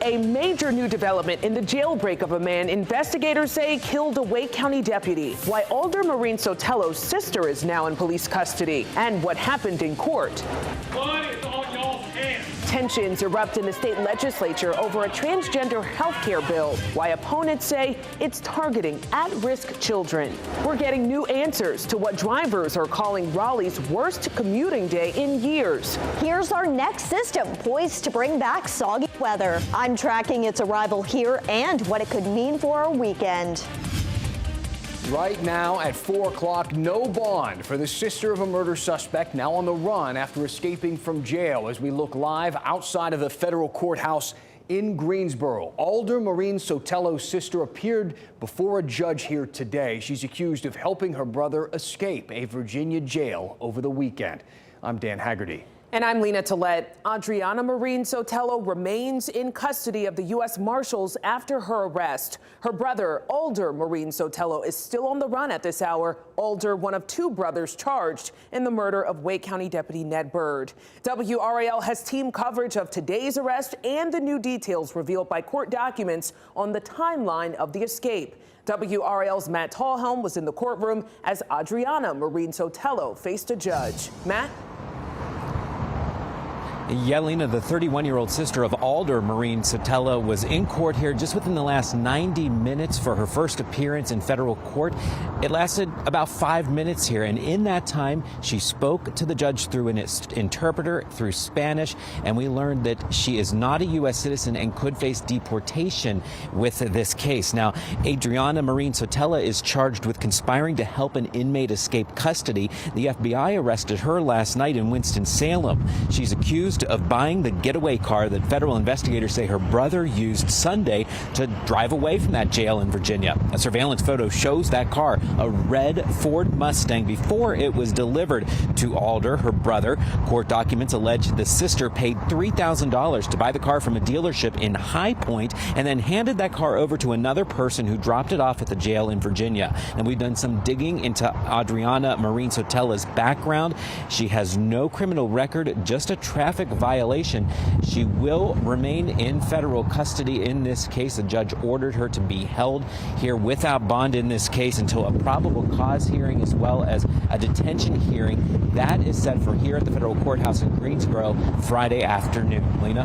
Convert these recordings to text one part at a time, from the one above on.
A major new development in the jailbreak of a man investigators say killed a Wake County deputy. Why Alder Marin-Sotelo's sister is now in police custody. And what happened in court. Blood is on y'all's hands. Tensions erupt in the state legislature over a transgender health care bill. Why opponents say it's targeting at-risk children. We're getting new answers to what drivers are calling Raleigh's worst commuting day in years. Here's our next system poised to bring back soggy weather. I'm tracking its arrival here and what it could mean for our weekend. Right now at 4 o'clock, no bond for the sister of a murder suspect now on the run after escaping from jail. As we look live outside of the federal courthouse in Greensboro, Alder Marin-Sotelo's sister appeared before a judge here today. She's accused of helping her brother escape a Virginia jail over the weekend. I'm Dan Haggerty. And I'm Lena Tillett. Adriana Marin Sotelo remains in custody of the U.S. Marshals after her arrest. Her brother, Alder Marin-Sotelo, is still on the run at this hour. Alder, one of 2 brothers charged in the murder of Wake County Deputy Ned Byrd. WRAL has team coverage of today's arrest and the new details revealed by court documents on the timeline of the escape. WRAL's Matt Tallhelm was in the courtroom as Adriana Marin-Sotelo faced a judge. Matt? Yelena, the 31-year-old sister of Alder Marin-Sotelo, was in court here just within the last 90 minutes for her first appearance in federal court. It lasted about 5 minutes here, and in that time, she spoke to the judge through an interpreter through Spanish, and we learned that she is not a U.S. citizen and could face deportation with this case. Now, Adriana Marin-Sotelo is charged with conspiring to help an inmate escape custody. The FBI arrested her last night in Winston-Salem. She's accused of buying the getaway car that federal investigators say her brother used Sunday to drive away from that jail in Virginia. A surveillance photo shows that car, a red Ford Mustang, before it was delivered to Alder, her brother. Court documents allege the sister paid $3,000 to buy the car from a dealership in High Point and then handed that car over to another person who dropped it off at the jail in Virginia. And we've done some digging into Adriana Marin-Sotelo's background. She has no criminal record, just a traffic violation. She will remain in federal custody in this case. The judge ordered her to be held here without bond in this case until a probable cause hearing as well as a detention hearing. That is set for here at the federal courthouse in Greensboro Friday afternoon. Lena?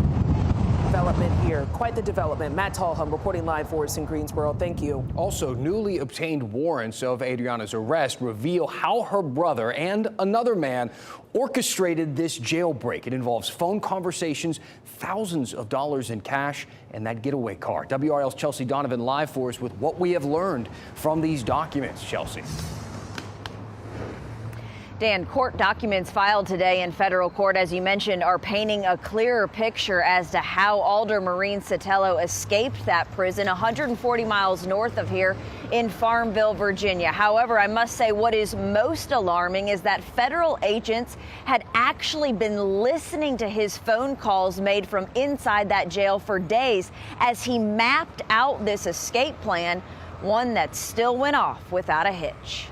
Development here. Quite the development. Matt Tallhelm reporting live for us in Greensboro. Thank you. Also, newly obtained warrants of Adriana's arrest reveal how her brother and another man orchestrated this jailbreak. It involves phone conversations, thousands of dollars in cash, and that getaway car. WRL's Chelsea Donovan live for us with what we have learned from these documents. Chelsea. Dan, court documents filed today in federal court, as you mentioned, are painting a clearer picture as to how Alder Marin-Sotelo escaped that prison 140 miles north of here in Farmville, Virginia. However, I must say what is most alarming is that federal agents had actually been listening to his phone calls made from inside that jail for days as he mapped out this escape plan, one that still went off without a hitch.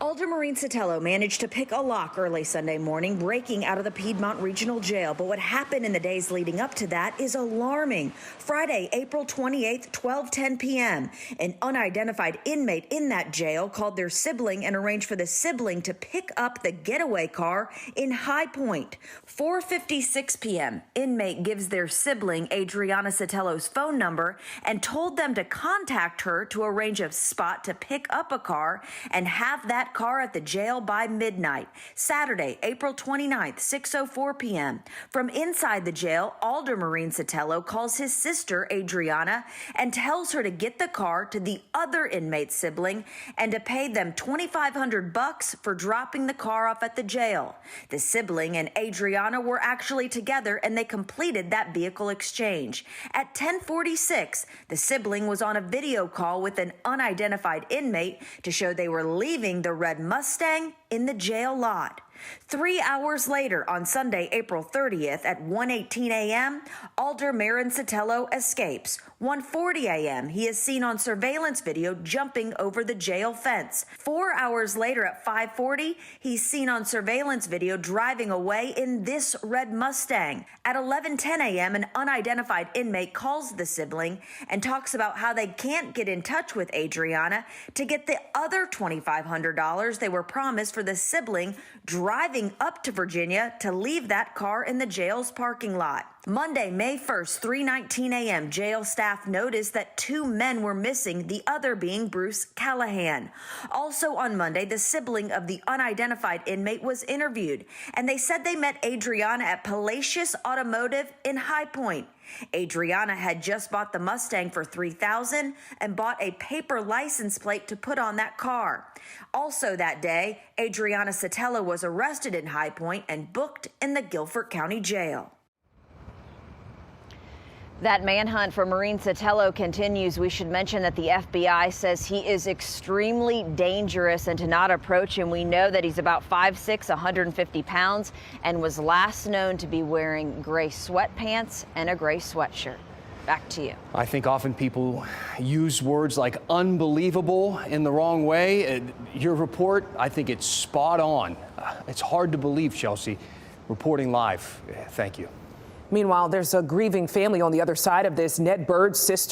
Alder Marin-Sotelo managed to pick a lock early Sunday morning, breaking out of the Piedmont Regional Jail. But what happened in the days leading up to that is alarming. Friday, April 28th, 12:10 p.m., an unidentified inmate in that jail called their sibling and arranged for the sibling to pick up the getaway car in High Point. 4:56 p.m., inmate gives their sibling Adriana Sotelo's phone number and told them to contact her to arrange a spot to pick up a car and have that car at the jail by midnight. Saturday, April 29th, 6:04 p.m. From inside the jail, Alder Marin-Sotelo calls his sister, Adriana, and tells her to get the car to the other inmate's sibling and to pay them $2,500 for dropping the car off at the jail. The sibling and Adriana were actually together and they completed that vehicle exchange. At 10:46, the sibling was on a video call with an unidentified inmate to show they were leaving the red Mustang in the jail lot. 3 hours later, on Sunday, April 30th at 1:18 a.m., Alder Marin-Sotelo escapes. 1:40 a.m., he is seen on surveillance video jumping over the jail fence. 4 hours later at 5:40, he's seen on surveillance video driving away in this red Mustang. At 11:10 a.m., an unidentified inmate calls the sibling and talks about how they can't get in touch with Adriana to get the other $2,500 they were promised for the sibling driving up to Virginia to leave that car in the jail's parking lot. Monday, May 1st, 3:19 a.m., jail staff noticed that 2 men were missing, the other being Bruce Callahan. Also on Monday, the sibling of the unidentified inmate was interviewed, and they said they met Adriana at Palacios Automotive in High Point. Adriana had just bought the Mustang for $3,000 and bought a paper license plate to put on that car. Also that day, Adriana Sotelo was arrested in High Point and booked in the Guilford County Jail. That manhunt for Marin-Sotelo continues. We should mention that the FBI says he is extremely dangerous and to not approach him. We know that he's about 5'6", 150 pounds, and was last known to be wearing gray sweatpants and a gray sweatshirt. Back to you. I think often people use words like unbelievable in the wrong way. Your report, I think it's spot on. It's hard to believe, Chelsea. Reporting live. Thank you. Meanwhile, there's a grieving family on the other side of this. Ned Byrd's sister